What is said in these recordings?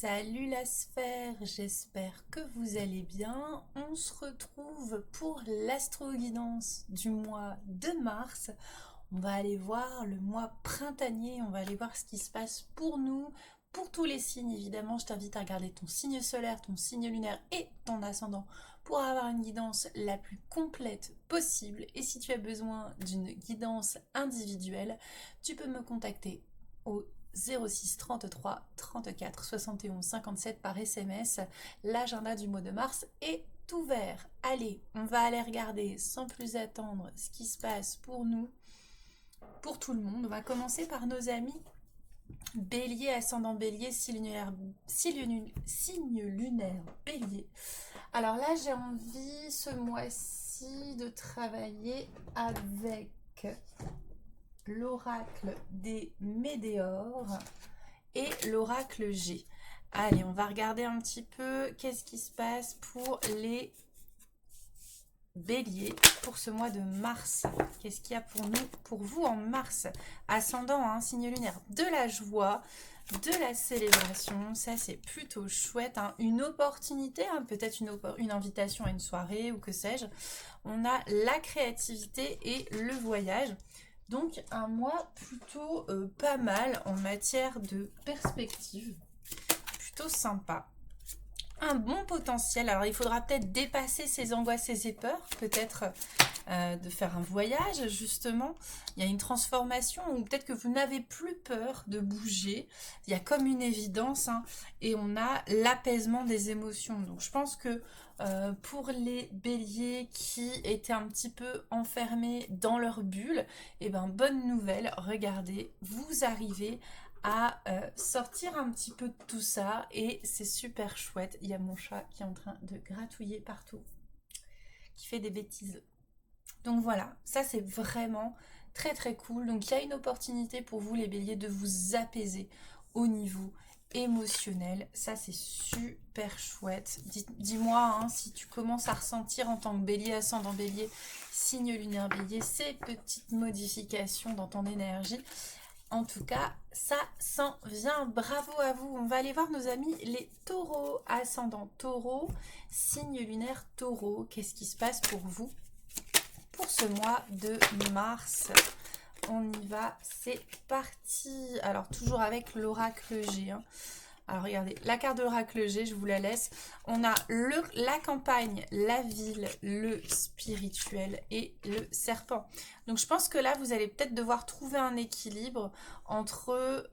Salut la sphère, j'espère que vous allez bien. On se retrouve pour l'astro-guidance du mois de mars. On va aller voir le mois printanier, on va aller voir ce qui se passe pour nous, pour tous les signes. Évidemment, je t'invite à regarder ton signe solaire, ton signe lunaire et ton ascendant pour avoir une guidance la plus complète possible. Et si tu as besoin d'une guidance individuelle, tu peux me contacter au 06 33 34 71 57 par SMS. L'agenda du mois de mars est ouvert. Allez, on va aller regarder sans plus attendre ce qui se passe pour nous, pour tout le monde. On va commencer par nos amis Bélier, ascendant Bélier, signe lunaire Bélier. Alors là, j'ai envie ce mois-ci de travailler avec l'oracle des Médéores et l'oracle G. Allez, on va regarder un petit peu qu'est-ce qui se passe pour les Béliers pour ce mois de mars. Qu'est-ce qu'il y a pour nous, pour vous en mars? Ascendant, signe lunaire, de la joie, de la célébration, ça c'est plutôt chouette, une opportunité, peut-être une invitation à une soirée ou que sais-je. On a la créativité et le voyage. Donc un mois plutôt pas mal en matière de perspective, plutôt sympa. Un bon potentiel, alors il faudra peut-être dépasser ses angoisses et ses peurs, peut-être de faire un voyage justement, il y a une transformation ou peut-être que vous n'avez plus peur de bouger, il y a comme une évidence et on a l'apaisement des émotions. Donc je pense que pour les béliers qui étaient un petit peu enfermés dans leur bulle, et ben bonne nouvelle, regardez, vous arrivez à sortir un petit peu de tout ça et c'est super chouette. Il y a mon chat qui est en train de gratouiller partout, qui fait des bêtises. Donc voilà, ça c'est vraiment très très cool. Donc il y a une opportunité pour vous les béliers de vous apaiser au niveau émotionnel. Ça c'est super chouette. Dis-moi si tu commences à ressentir en tant que bélier, ascendant bélier, signe lunaire bélier, ces petites modifications dans ton énergie. En tout cas, ça s'en vient. Bravo à vous. On va aller voir nos amis les taureaux, ascendant taureau, signe lunaire taureau. Qu'est-ce qui se passe pour vous pour ce mois de mars? On y va, c'est parti. Alors, toujours avec l'oracle G. Alors, regardez, la carte de l'oracle G, je vous la laisse. On a la campagne, la ville, le spirituel et le serpent. Donc, je pense que là, vous allez peut-être devoir trouver un équilibre entre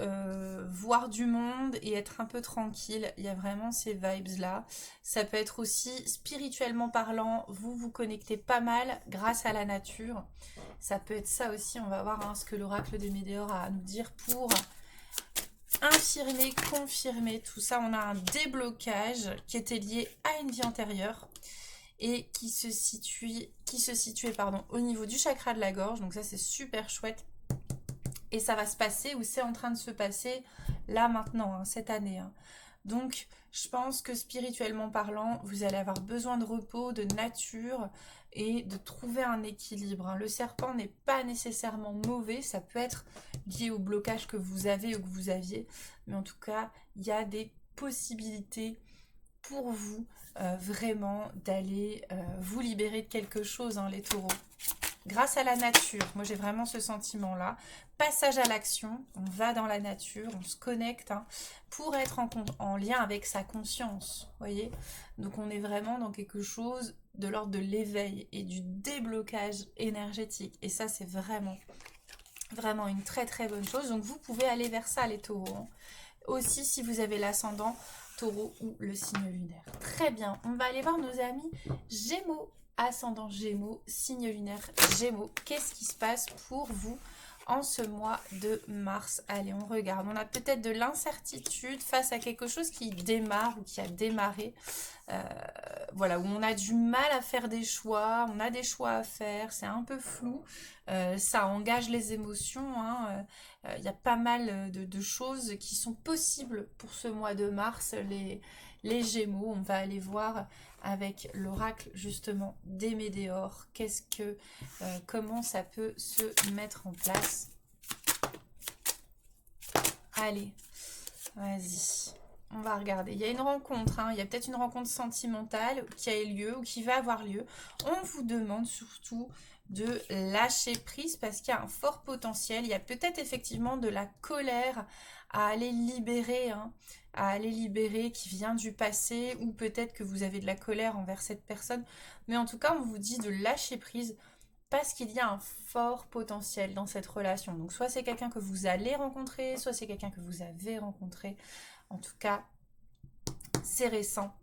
voir du monde et être un peu tranquille. Il y a vraiment ces vibes-là. Ça peut être aussi, spirituellement parlant, vous vous connectez pas mal grâce à la nature. Ça peut être ça aussi. On va voir ce que l'oracle des Médéores a à nous dire pour infirmer, confirmer tout ça. On a un déblocage qui était lié à une vie antérieure et qui se situait au niveau du chakra de la gorge. Donc ça c'est super chouette. Et ça va se passer, ou c'est en train de se passer là maintenant, cette année. Donc je pense que spirituellement parlant, vous allez avoir besoin de repos, de nature et de trouver un équilibre. Le serpent n'est pas nécessairement mauvais, ça peut être lié au blocage que vous avez ou que vous aviez, mais en tout cas, il y a des possibilités pour vous vraiment d'aller vous libérer de quelque chose, les taureaux. Grâce à la nature, moi j'ai vraiment ce sentiment-là. Passage à l'action, on va dans la nature, on se connecte pour être en lien avec sa conscience, voyez. Donc on est vraiment dans quelque chose de l'ordre de l'éveil et du déblocage énergétique. Et ça c'est vraiment, vraiment une très très bonne chose. Donc vous pouvez aller vers ça les taureaux. Aussi si vous avez l'ascendant taureau ou le signe lunaire. Très bien, on va aller voir nos amis Gémeaux. Ascendant Gémeaux, signe lunaire Gémeaux. Qu'est-ce qui se passe pour vous en ce mois de mars? Allez, on regarde. On a peut-être de l'incertitude face à quelque chose qui démarre ou qui a démarré. Voilà, où on a du mal à faire des choix. On a des choix à faire. C'est un peu flou. Ça engage les émotions. Il y a pas mal de choses qui sont possibles pour ce mois de mars. Les Gémeaux, on va aller voir avec l'oracle justement des Médéores. Comment ça peut se mettre en place? Allez, vas-y. On On va regarder. Il y a une rencontre, hein. Il y a peut-être une rencontre sentimentale qui a eu lieu ou qui va avoir lieu. On vous demande surtout de lâcher prise parce qu'il y a un fort potentiel. Il y a peut-être effectivement de la colère à aller libérer, hein, qui vient du passé, ou peut-être que vous avez de la colère envers cette personne. Mais en tout cas, on vous dit de lâcher prise parce qu'il y a un fort potentiel dans cette relation. Donc soit c'est quelqu'un que vous allez rencontrer, soit c'est quelqu'un que vous avez rencontré. En tout cas, c'est récent.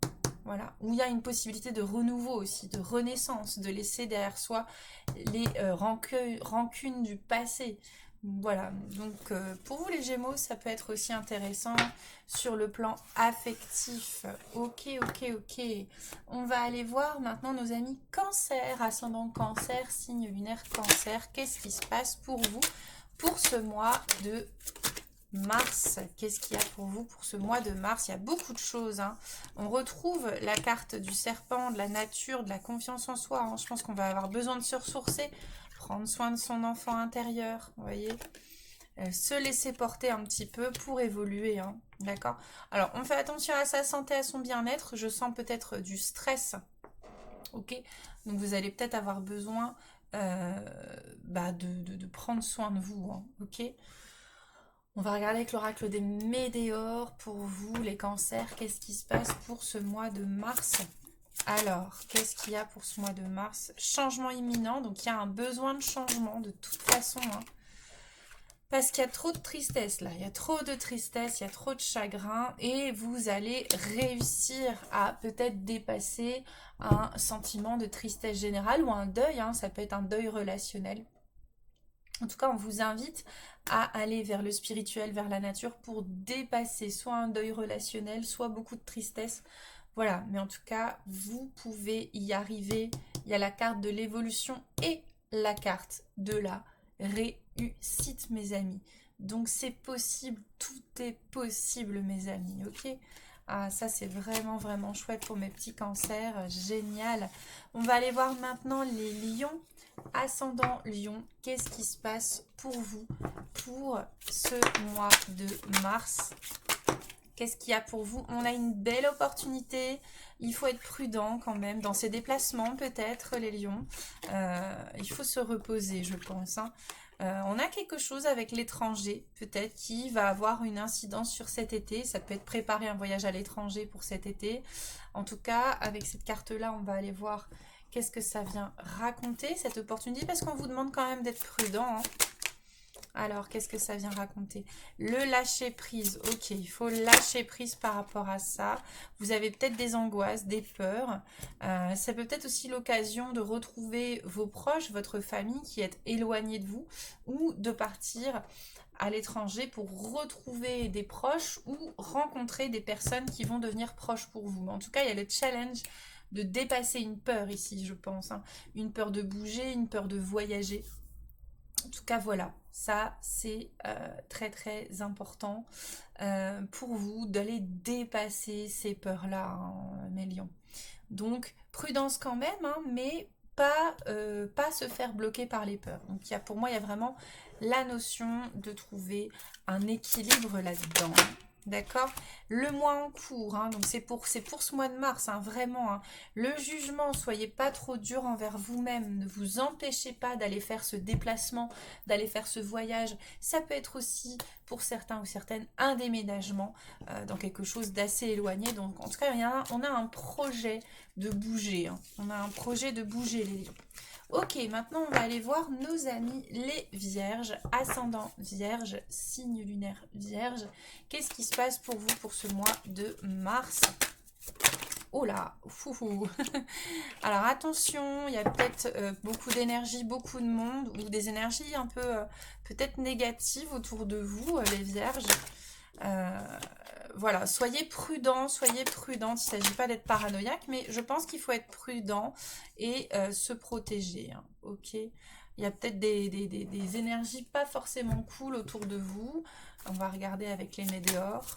Voilà, où il y a une possibilité de renouveau aussi, de renaissance, de laisser derrière soi les rancunes du passé. Voilà, donc pour vous les Gémeaux, ça peut être aussi intéressant sur le plan affectif. Ok, ok, ok. On va aller voir maintenant nos amis Cancer, ascendant Cancer, signe lunaire Cancer. Qu'est-ce qui se passe pour vous pour ce mois de mars? Qu'est-ce qu'il y a pour vous pour ce mois de mars? Il y a beaucoup de choses, hein. On retrouve la carte du serpent, de la nature, de la confiance en soi, hein. Je pense qu'on va avoir besoin de se ressourcer, prendre soin de son enfant intérieur, vous voyez, se laisser porter un petit peu pour évoluer, hein. D'accord? Alors, on fait attention à sa santé, à son bien-être. Je sens peut-être du stress, ok? Donc, vous allez peut-être avoir besoin de prendre soin de vous, hein, ok? On va regarder avec l'oracle des Météores pour vous, les cancers. Qu'est-ce qui se passe pour ce mois de mars? Alors, qu'est-ce qu'il y a pour ce mois de mars? Changement imminent, donc il y a un besoin de changement de toute façon, hein. Parce qu'il y a trop de tristesse là, il y a trop de tristesse, il y a trop de chagrin et vous allez réussir à peut-être dépasser un sentiment de tristesse générale ou un deuil, hein, ça peut être un deuil relationnel. En tout cas, on vous invite à aller vers le spirituel, vers la nature pour dépasser soit un deuil relationnel, soit beaucoup de tristesse. Voilà, mais en tout cas, vous pouvez y arriver. Il y a la carte de l'évolution et la carte de la réussite, mes amis. Donc c'est possible, tout est possible, mes amis, ok? Ah, ça c'est vraiment, vraiment chouette pour mes petits cancers, génial. On va aller voir maintenant les lions. Ascendant Lion, qu'est-ce qui se passe pour vous pour ce mois de mars? Qu'est-ce qu'il y a pour vous? On a une belle opportunité. Il faut être prudent quand même dans ses déplacements peut-être, les lions. Il faut se reposer, je pense, hein. On a quelque chose avec l'étranger, peut-être, qui va avoir une incidence sur cet été. Ça peut être préparer un voyage à l'étranger pour cet été. En tout cas, avec cette carte-là, on va aller voir qu'est-ce que ça vient raconter, cette opportunité, parce qu'on vous demande quand même d'être prudent, hein. Alors, qu'est-ce que ça vient raconter? Le lâcher prise. Ok, il faut lâcher prise par rapport à ça. Vous avez peut-être des angoisses, des peurs. Ça peut être aussi l'occasion de retrouver vos proches, votre famille qui est éloignée de vous, ou de partir à l'étranger pour retrouver des proches ou rencontrer des personnes qui vont devenir proches pour vous. En tout cas, il y a le challenge de dépasser une peur ici, je pense, hein. Une peur de bouger, une peur de voyager. En tout cas, voilà, ça c'est très très important pour vous d'aller dépasser ces peurs-là, hein, mes lions. Donc, prudence quand même, hein, mais pas se faire bloquer par les peurs. Donc, pour moi, il y a vraiment la notion de trouver un équilibre là-dedans. D'accord? Le mois en cours, hein, donc c'est pour ce mois de mars, hein, vraiment, hein. Le jugement, soyez pas trop dur envers vous-même, ne vous empêchez pas d'aller faire ce déplacement, d'aller faire ce voyage. Ça peut être aussi, pour certains ou certaines, un déménagement dans quelque chose d'assez éloigné. Donc en tout cas, on a un projet de bouger, hein. On a un projet de bouger, les lions. Ok, maintenant on va aller voir nos amis les vierges, ascendant vierge, signe lunaire vierge. Qu'est-ce qui se passe pour vous pour ce mois de mars? Oh là, fouhou. Alors attention, il y a peut-être beaucoup d'énergie, beaucoup de monde, ou des énergies un peu peut-être négatives autour de vous, les vierges. Voilà, soyez prudents, soyez prudentes. Il ne s'agit pas d'être paranoïaque, mais je pense qu'il faut être prudent et se protéger, hein, ok? Il y a peut-être des énergies pas forcément cool autour de vous. On va regarder avec les Météores.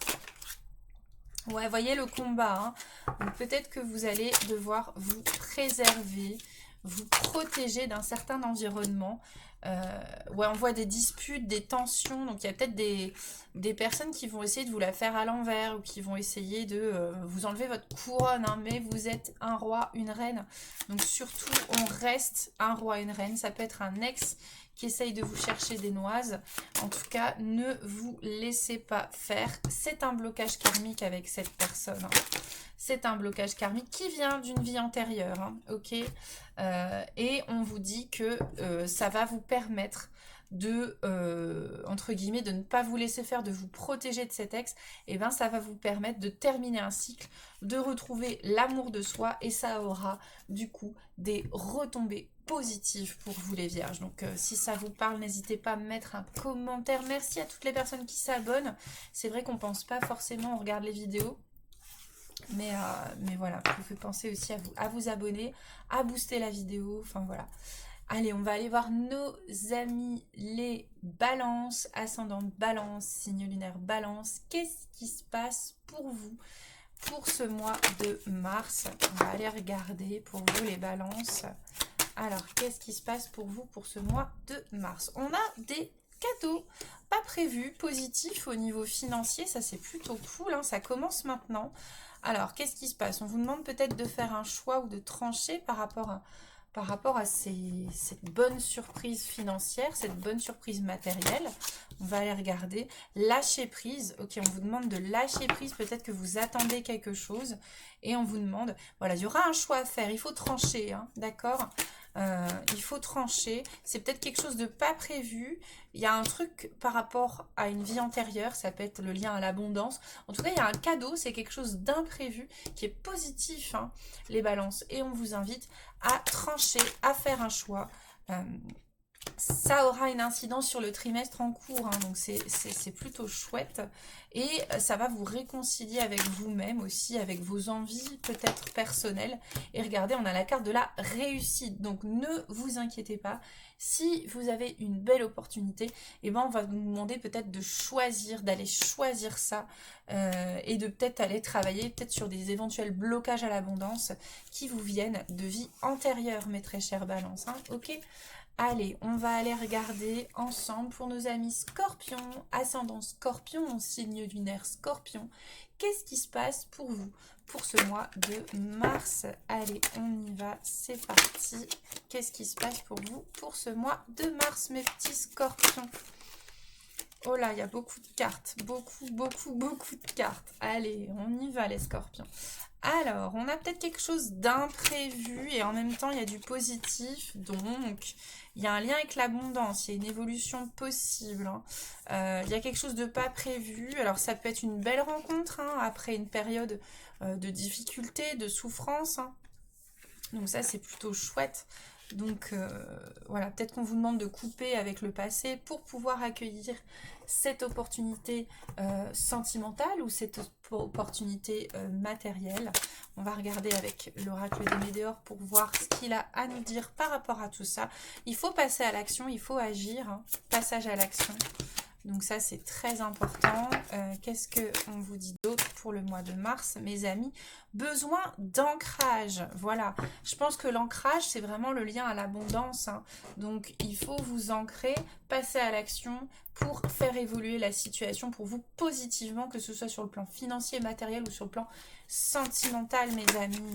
Ouais, voyez le combat, hein. Donc peut-être que vous allez devoir vous préserver, vous protéger d'un certain environnement. Ouais, on voit des disputes, des tensions. Donc il y a peut-être des personnes qui vont essayer de vous la faire à l'envers ou qui vont essayer de vous enlever votre couronne. Hein, mais vous êtes un roi, une reine. Donc surtout, on reste un roi, une reine. Ça peut être un ex qui essaye de vous chercher des noises. En tout cas, ne vous laissez pas faire. C'est un blocage karmique avec cette personne. Hein. C'est un blocage karmique qui vient d'une vie antérieure. Hein, ok, et on vous dit que ça va vous permettre de, entre guillemets, de ne pas vous laisser faire, de vous protéger de cet ex. Et bien, ça va vous permettre de terminer un cycle, de retrouver l'amour de soi. Et ça aura, du coup, des retombées positif pour vous les vierges. Donc si ça vous parle, n'hésitez pas à mettre un commentaire. Merci à toutes les personnes qui s'abonnent. C'est vrai qu'on pense pas forcément, on regarde les vidéos. Mais voilà, vous pouvez penser aussi à vous abonner, à booster la vidéo. Enfin voilà. Allez, on va aller voir nos amis les balances, ascendant balance, signe lunaire balance. Qu'est-ce qui se passe pour vous pour ce mois de mars? On va aller regarder pour vous les balances. Alors, qu'est-ce qui se passe pour vous pour ce mois de mars? On a des cadeaux pas prévus, positifs au niveau financier. Ça, c'est plutôt cool. Hein, ça commence maintenant. Alors, qu'est-ce qui se passe? On vous demande peut-être de faire un choix ou de trancher par rapport à cette bonne surprise financière, cette bonne surprise matérielle. On va aller regarder. Lâcher prise. Ok, on vous demande de lâcher prise. Peut-être que vous attendez quelque chose. Et on vous demande, voilà, il y aura un choix à faire. Il faut trancher, hein, d'accord? Il faut trancher. C'est peut-être quelque chose de pas prévu. Il y a un truc par rapport à une vie antérieure. Ça peut être le lien à l'abondance. En tout cas, il y a un cadeau. C'est quelque chose d'imprévu qui est positif, hein, les balances. Et on vous invite à trancher, à faire un choix. Ça aura une incidence sur le trimestre en cours, hein, donc c'est plutôt chouette. Et ça va vous réconcilier avec vous-même aussi, avec vos envies peut-être personnelles. Et regardez, on a la carte de la réussite, donc ne vous inquiétez pas. Si vous avez une belle opportunité, eh ben on va vous demander peut-être de choisir, d'aller choisir ça et de peut-être aller travailler peut-être sur des éventuels blocages à l'abondance qui vous viennent de vie antérieure, mes très chères balances. Hein, ok ? Allez, on va aller regarder ensemble pour nos amis scorpions, ascendant scorpion, signe lunaire scorpion. Qu'est-ce qui se passe pour vous pour ce mois de mars? Allez, on y va, c'est parti. Qu'est-ce qui se passe pour vous pour ce mois de mars, mes petits scorpions? Oh là, il y a beaucoup de cartes, beaucoup de cartes. Allez, on y va les scorpions. Alors, on a peut-être quelque chose d'imprévu et en même temps, il y a du positif. Donc, il y a un lien avec l'abondance, il y a une évolution possible. Hein. Il y a quelque chose de pas prévu. Alors, ça peut être une belle rencontre hein, après une période de difficulté, de souffrance. Hein. Donc ça, c'est plutôt chouette. Donc voilà, peut-être qu'on vous demande de couper avec le passé pour pouvoir accueillir cette opportunité sentimentale ou cette opportunité matérielle. On va regarder avec l'oracle des Médéors pour voir ce qu'il a à nous dire par rapport à tout ça. Il faut passer à l'action, il faut agir. Hein. Passage à l'action. Donc ça, c'est très important. Qu'est-ce qu'on vous dit d'autre pour le mois de mars, mes amis? Besoin d'ancrage. Voilà. Je pense que l'ancrage, c'est vraiment le lien à l'abondance. Hein. Donc, il faut vous ancrer, passer à l'action pour faire évoluer la situation pour vous positivement, que ce soit sur le plan financier, matériel ou sur le plan sentimental, mes amis.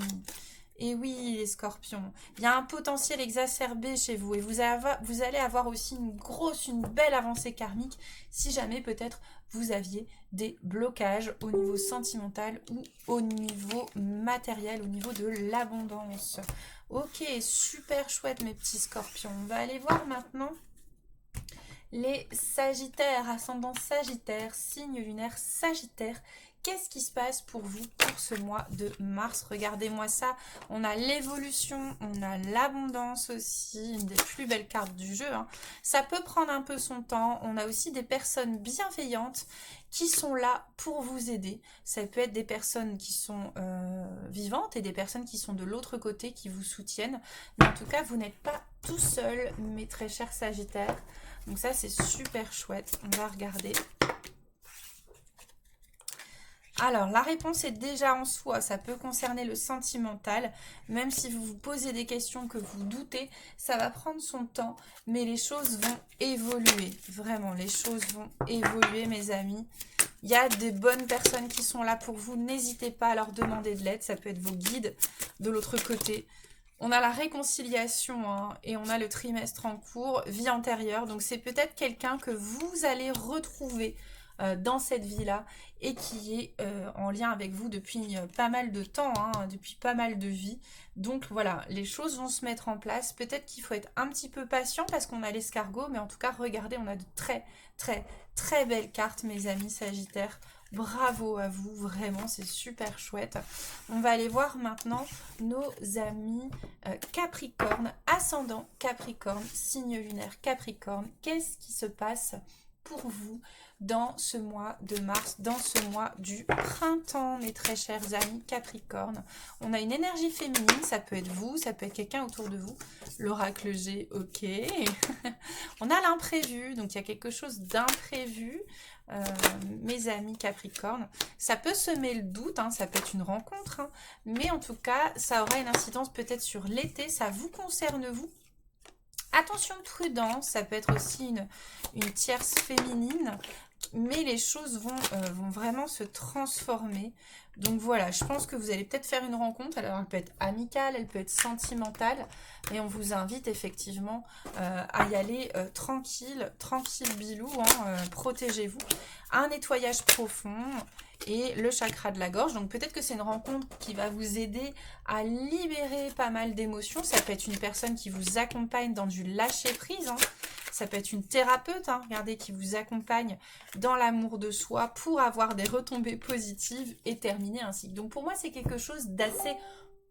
Et oui, les scorpions, il y a un potentiel exacerbé chez vous et vous allez avoir aussi une belle avancée karmique si jamais peut-être vous aviez des blocages au niveau sentimental ou au niveau matériel, au niveau de l'abondance. Ok, super chouette mes petits scorpions. On va aller voir maintenant les sagittaires, ascendant sagittaire, signe lunaire sagittaire. Qu'est-ce qui se passe pour vous pour ce mois de mars? Regardez-moi ça. On a l'évolution, on a l'abondance aussi, une des plus belles cartes du jeu. Hein. Ça peut prendre un peu son temps. On a aussi des personnes bienveillantes qui sont là pour vous aider. Ça peut être des personnes qui sont vivantes et des personnes qui sont de l'autre côté, qui vous soutiennent. Mais en tout cas, vous n'êtes pas tout seul, mes très chers sagittaires. Donc ça, c'est super chouette. On va regarder. Alors, la réponse est déjà en soi, ça peut concerner le sentimental, même si vous vous posez des questions que vous doutez, ça va prendre son temps, mais les choses vont évoluer, vraiment, les choses vont évoluer, mes amis. Il y a des bonnes personnes qui sont là pour vous, n'hésitez pas à leur demander de l'aide, ça peut être vos guides de l'autre côté. On a la réconciliation hein, et on a le trimestre en cours, vie antérieure, donc c'est peut-être quelqu'un que vous allez retrouver dans cette vie-là et qui est en lien avec vous depuis pas mal de temps, hein, depuis pas mal de vies. Donc voilà, les choses vont se mettre en place. Peut-être qu'il faut être un petit peu patient parce qu'on a l'escargot, mais en tout cas, regardez, on a de très, très, très belles cartes, mes amis Sagittaires. Bravo à vous, vraiment, c'est super chouette. On va aller voir maintenant nos amis Capricorne, ascendant Capricorne, signe lunaire Capricorne. Qu'est-ce qui se passe pour vous dans ce mois de mars, dans ce mois du printemps, mes très chers amis Capricorne? On a une énergie féminine, ça peut être vous, ça peut être quelqu'un autour de vous. L'oracle G, ok. On a l'imprévu, donc il y a quelque chose d'imprévu. Mes amis Capricorne, ça peut semer le doute, hein, ça peut être une rencontre, hein, mais en tout cas, ça aura une incidence peut-être sur l'été, ça vous concerne vous. Attention, prudence, ça peut être aussi une tierce féminine, mais les choses vont vraiment se transformer. Donc voilà, je pense que vous allez peut-être faire une rencontre, alors elle peut être amicale, elle peut être sentimentale, mais on vous invite effectivement à y aller tranquille, tranquille bilou, hein, protégez-vous. Un nettoyage profond et le chakra de la gorge, donc peut-être que c'est une rencontre qui va vous aider à libérer pas mal d'émotions. Ça peut être une personne qui vous accompagne dans du lâcher prise, hein. Ça peut être une thérapeute, hein, regardez, qui vous accompagne dans l'amour de soi pour avoir des retombées positives et terminer un cycle. Donc pour moi, c'est quelque chose d'assez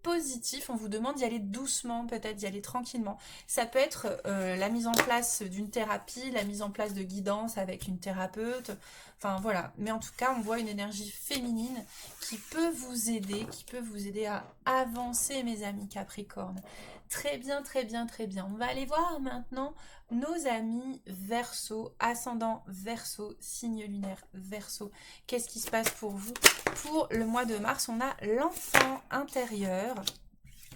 positif. On vous demande d'y aller doucement, peut-être d'y aller tranquillement. Ça peut être la mise en place d'une thérapie, la mise en place de guidance avec une thérapeute. Enfin voilà, mais en tout cas, on voit une énergie féminine qui peut vous aider à avancer, mes amis Capricorne. Très bien, très bien, très bien. On va aller voir maintenant nos amis Verseau, ascendant Verseau, signe lunaire Verseau. Qu'est-ce qui se passe pour vous? Pour le mois de mars, on a l'enfant intérieur,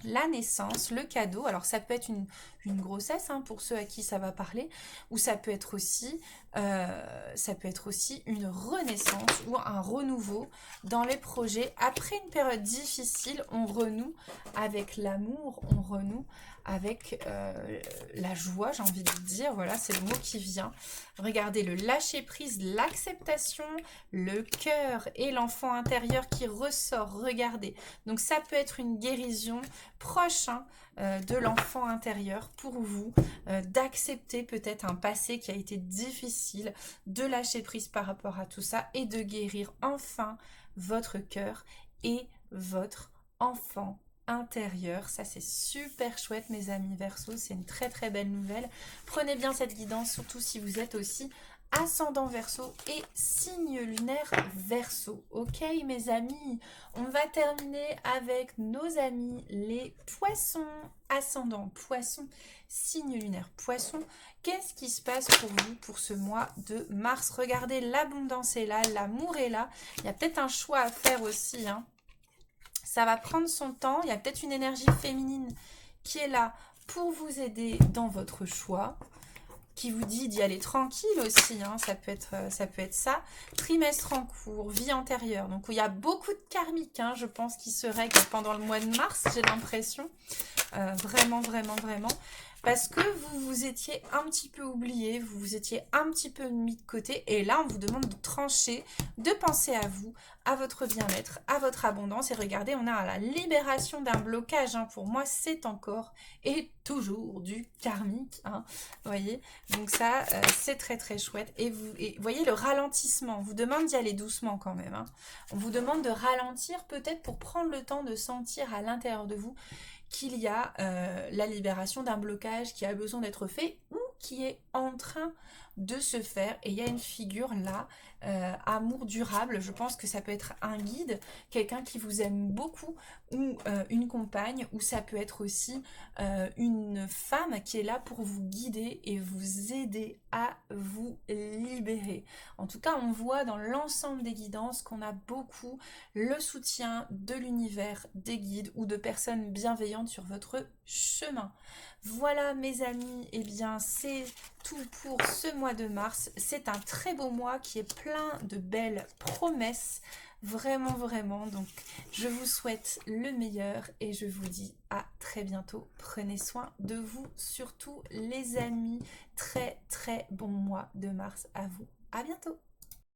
la naissance, le cadeau. Alors ça peut être une grossesse hein, pour ceux à qui ça va parler, ou ça peut être aussi une renaissance ou un renouveau dans les projets. Après une période difficile, on renoue avec l'amour, on renoue avec la joie, j'ai envie de dire, voilà, c'est le mot qui vient. Regardez le lâcher prise, l'acceptation, le cœur et l'enfant intérieur qui ressort, regardez. Donc ça peut être une guérison proche hein, de l'enfant intérieur pour vous, d'accepter peut-être un passé qui a été difficile, de lâcher prise par rapport à tout ça et de guérir enfin votre cœur et votre enfant intérieur. Ça c'est super chouette mes amis Verseau, c'est une très très belle nouvelle. Prenez bien cette guidance, surtout si vous êtes aussi ascendant Verseau et signe lunaire Verseau. Ok mes amis, on va terminer avec nos amis les poissons, ascendant poisson, signe lunaire poisson. Qu'est-ce qui se passe pour vous pour ce mois de mars? Regardez, l'abondance est là, l'amour est là, il y a peut-être un choix à faire aussi hein. Ça va prendre son temps, il y a peut-être une énergie féminine qui est là pour vous aider dans votre choix, qui vous dit d'y aller tranquille aussi, hein, ça peut être ça. Trimestre en cours, vie antérieure, donc il y a beaucoup de karmiques, hein, je pense, qui se règlent pendant le mois de mars, j'ai l'impression, vraiment, vraiment, vraiment. Parce que vous vous étiez un petit peu oublié, vous vous étiez un petit peu mis de côté. Et là, on vous demande de trancher, de penser à vous, à votre bien-être, à votre abondance. Et regardez, on a la libération d'un blocage. Hein. Pour moi, c'est encore et toujours du karmique. Hein. Vous voyez? Donc ça, c'est très très chouette. Et vous voyez le ralentissement. On vous demande d'y aller doucement quand même. Hein. On vous demande de ralentir peut-être pour prendre le temps de sentir à l'intérieur de vous qu'il y a la libération d'un blocage qui a besoin d'être fait ou qui est en train de se faire. Et il y a une figure là, amour durable. Je pense que ça peut être un guide, quelqu'un qui vous aime beaucoup, ou une compagne, ou ça peut être aussi une femme qui est là pour vous guider et vous aider à vous libérer. En tout cas, on voit dans l'ensemble des guidances qu'on a beaucoup le soutien de l'univers, des guides ou de personnes bienveillantes sur votre chemin. Voilà mes amis, et bien c'est tout pour ce mois de mars. C'est un très beau mois qui est plein de belles promesses. Vraiment, vraiment. Donc, je vous souhaite le meilleur et je vous dis à très bientôt. Prenez soin de vous, surtout les amis. Très, très bon mois de mars à vous. À bientôt.